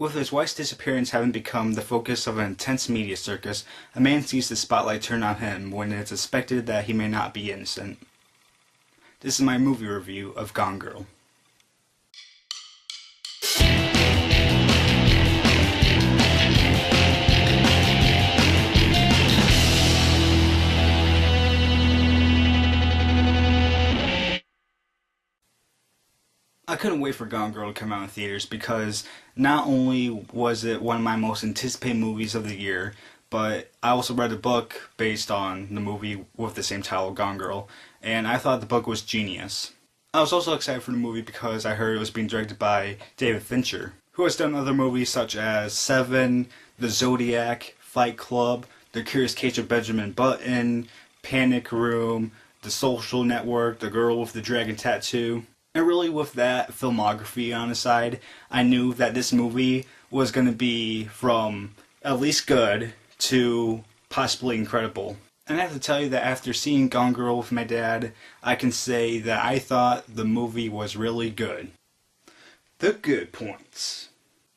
With his wife's disappearance having become the focus of an intense media circus, a man sees the spotlight turn on him when it is suspected that he may not be innocent. This is my movie review of Gone Girl. I couldn't wait for Gone Girl to come out in theaters because not only was it one of my most anticipated movies of the year, but I also read a book based on the movie with the same title, Gone Girl, and I thought the book was genius. I was also excited for the movie because I heard it was being directed by David Fincher, who has done other movies such as Seven, The Zodiac, Fight Club, The Curious Case of Benjamin Button, Panic Room, The Social Network, The Girl with the Dragon Tattoo. And really with that filmography on the side, I knew that this movie was going to be from at least good to possibly incredible. And I have to tell you that after seeing Gone Girl with my dad, I can say that I thought the movie was really good. The good points.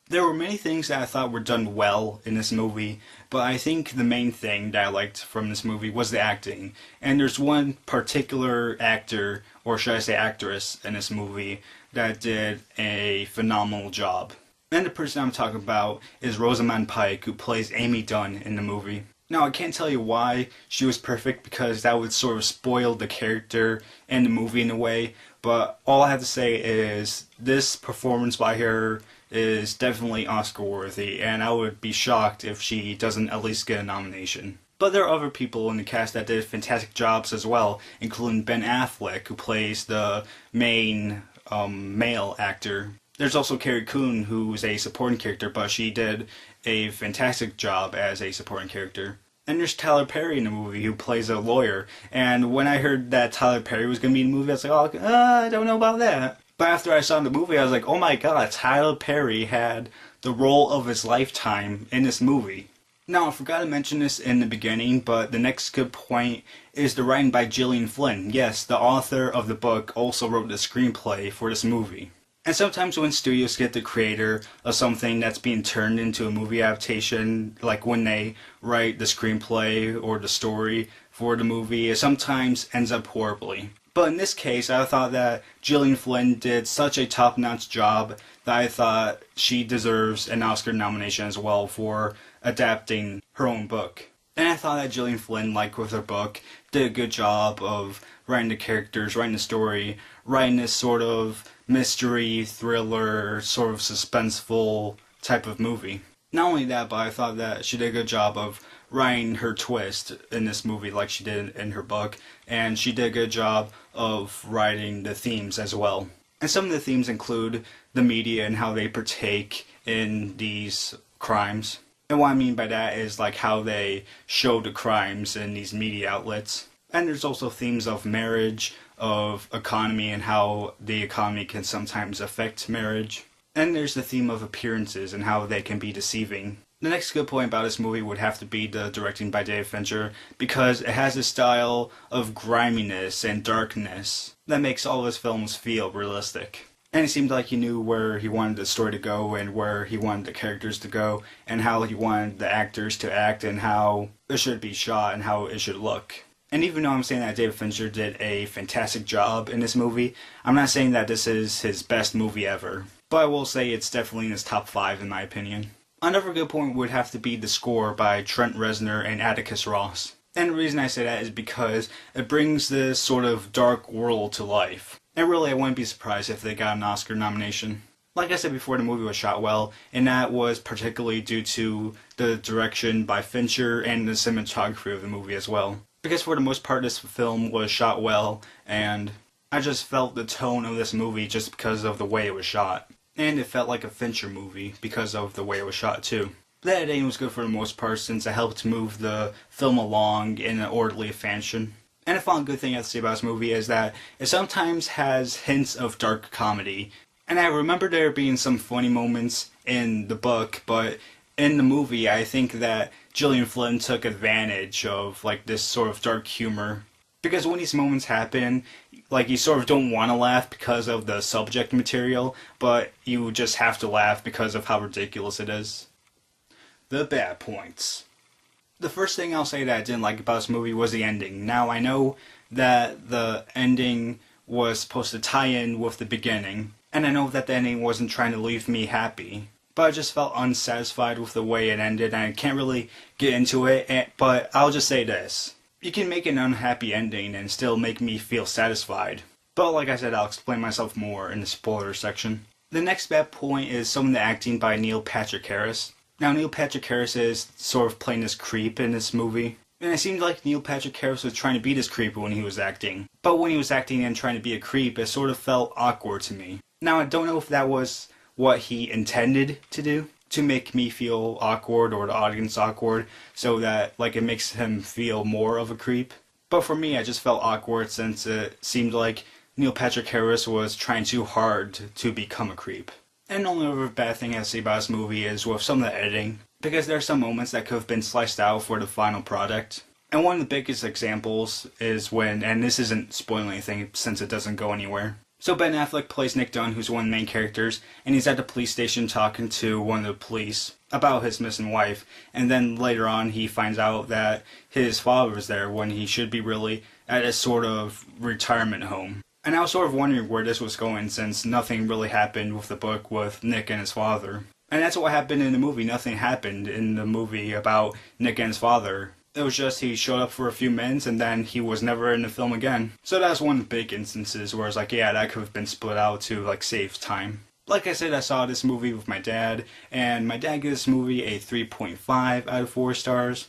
There were many things that I thought were done well in this movie, but I think the main thing that I liked from this movie was the acting. And there's one particular actor, or should I say actress, in this movie that did a phenomenal job. And the person I'm talking about is Rosamund Pike, who plays Amy Dunn in the movie. Now, I can't tell you why she was perfect because that would sort of spoil the character and the movie in a way, but all I have to say is this performance by her is definitely Oscar worthy, and I would be shocked if she doesn't at least get a nomination. But there are other people in the cast that did fantastic jobs as well, including Ben Affleck, who plays the main male actor. There's also Carrie Coon, who's a supporting character, but she did a fantastic job as a supporting character. And there's Tyler Perry in the movie, who plays a lawyer. And when I heard that Tyler Perry was going to be in the movie, I was like, oh, I don't know about that. But after I saw the movie, I was like, oh my god, Tyler Perry had the role of his lifetime in this movie. Now, I forgot to mention this in the beginning, but the next good point is the writing by Gillian Flynn. Yes, the author of the book also wrote the screenplay for this movie. And sometimes when studios get the creator of something that's being turned into a movie adaptation, like when they write the screenplay or the story for the movie, it sometimes ends up horribly. But in this case, I thought that Gillian Flynn did such a top-notch job that I thought she deserves an Oscar nomination as well for adapting her own book. And I thought that Gillian Flynn, like with her book, did a good job of writing the characters, writing the story, writing this sort of mystery, thriller, sort of suspenseful type of movie. Not only that, but I thought that she did a good job of writing her twist in this movie like she did in her book, and she did a good job of writing the themes as well. And some of the themes include the media and how they partake in these crimes. And what I mean by that is like how they show the crimes in these media outlets. And there's also themes of marriage, of economy, and how the economy can sometimes affect marriage. And there's the theme of appearances and how they can be deceiving. The next good point about this movie would have to be the directing by David Fincher, because it has a style of griminess and darkness that makes all of his films feel realistic. And it seemed like he knew where he wanted the story to go and where he wanted the characters to go and how he wanted the actors to act and how it should be shot and how it should look. And even though I'm saying that David Fincher did a fantastic job in this movie, I'm not saying that this is his best movie ever. But I will say it's definitely in his top 5 in my opinion. Another good point would have to be the score by Trent Reznor and Atticus Ross. And the reason I say that is because it brings this sort of dark world to life. And really, I wouldn't be surprised if they got an Oscar nomination. Like I said before, the movie was shot well, and that was particularly due to the direction by Fincher and the cinematography of the movie as well. Because for the most part, this film was shot well, and I just felt the tone of this movie just because of the way it was shot. And it felt like a Fincher movie because of the way it was shot too. The editing was good for the most part since it helped move the film along in an orderly fashion. And a final good thing I have to say about this movie is that it sometimes has hints of dark comedy. And I remember there being some funny moments in the book, but in the movie I think that Gillian Flynn took advantage of like this sort of dark humor. Because when these moments happen, like, you sort of don't want to laugh because of the subject material, but you just have to laugh because of how ridiculous it is. The bad points. The first thing I'll say that I didn't like about this movie was the ending. Now, I know that the ending was supposed to tie in with the beginning, and I know that the ending wasn't trying to leave me happy, but I just felt unsatisfied with the way it ended, and I can't really get into it, but I'll just say this. You can make an unhappy ending and still make me feel satisfied. But like I said, I'll explain myself more in the spoiler section. The next bad point is some of the acting by Neil Patrick Harris. Now, Neil Patrick Harris is sort of playing this creep in this movie. And it seemed like Neil Patrick Harris was trying to be this creep when he was acting. But when he was acting and trying to be a creep, it sort of felt awkward to me. Now, I don't know if that was what he intended to do, to make me feel awkward or the audience awkward, so that, like, it makes him feel more of a creep. But for me, I just felt awkward since it seemed like Neil Patrick Harris was trying too hard to become a creep. And the only other bad thing I see about this movie is with some of the editing, because there are some moments that could have been sliced out for the final product. And one of the biggest examples is when, and this isn't spoiling anything since it doesn't go anywhere. So Ben Affleck plays Nick Dunn, who's one of the main characters, and he's at the police station talking to one of the police about his missing wife. And then later on he finds out that his father was there when he should be really at a sort of retirement home. And I was sort of wondering where this was going, since nothing really happened with the book with Nick and his father. And that's what happened in the movie. Nothing happened in the movie about Nick and his father. It was just he showed up for a few minutes and then he was never in the film again. So that's one of the big instances where it's like, yeah, that could have been split out to, like, save time. Like I said, I saw this movie with my dad, and my dad gives this movie a 3.5 out of 4 stars,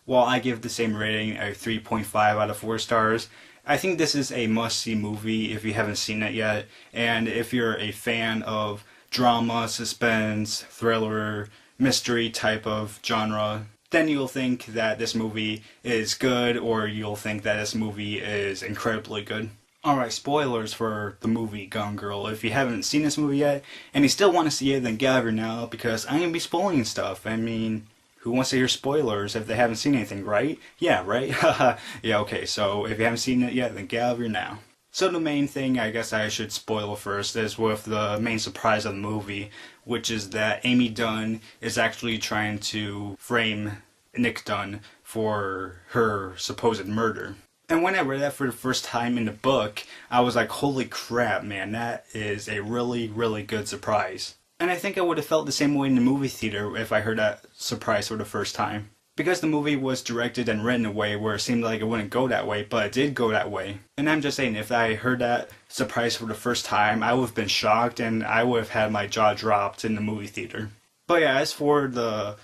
while I give the same rating, a 3.5 out of 4 stars. I think this is a must-see movie if you haven't seen it yet, and if you're a fan of drama, suspense, thriller, mystery type of genre, then you'll think that this movie is good, or you'll think that this movie is incredibly good. Alright, spoilers for the movie Gone Girl. If you haven't seen this movie yet, and you still want to see it, then get over now, because I'm going to be spoiling stuff. I mean, who wants to hear spoilers if they haven't seen anything, right? Yeah, right? Yeah, okay, so if you haven't seen it yet, then get over now. So the main thing I guess I should spoil first is with the main surprise of the movie, which is that Amy Dunn is actually trying to frame Nick Dunn for her supposed murder. And when I read that for the first time in the book, I was like, holy crap, man, that is a really, really good surprise. And I think I would have felt the same way in the movie theater if I heard that surprise for the first time. Because the movie was directed and written in a way where it seemed like it wouldn't go that way, but it did go that way. And I'm just saying, if I heard that surprise for the first time, I would have been shocked and I would have had my jaw dropped in the movie theater. But yeah, as for the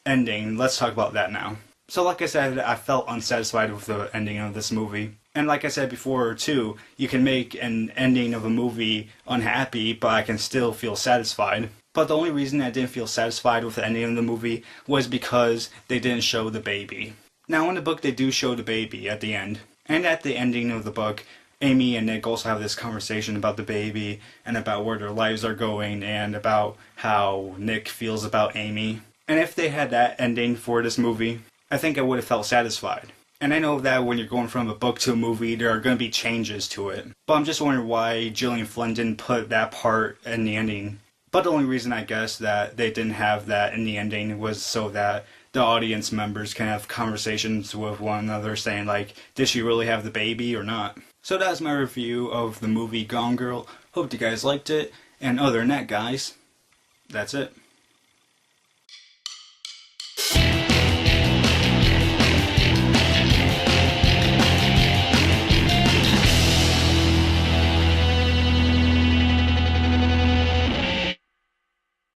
ending, let's talk about that now. So like I said, I felt unsatisfied with the ending of this movie. And like I said before too, you can make an ending of a movie unhappy, but I can still feel satisfied. But the only reason I didn't feel satisfied with the ending of the movie was because they didn't show the baby. Now in the book they do show the baby at the end. And at the ending of the book, Amy and Nick also have this conversation about the baby and about where their lives are going and about how Nick feels about Amy. And if they had that ending for this movie, I think I would have felt satisfied. And I know that when you're going from a book to a movie, there are going to be changes to it. But I'm just wondering why Gillian Flynn didn't put that part in the ending. But the only reason I guess that they didn't have that in the ending was so that the audience members can have conversations with one another saying like, did she really have the baby or not? So that's my review of the movie Gone Girl. Hope you guys liked it. And other than that, guys, that's it.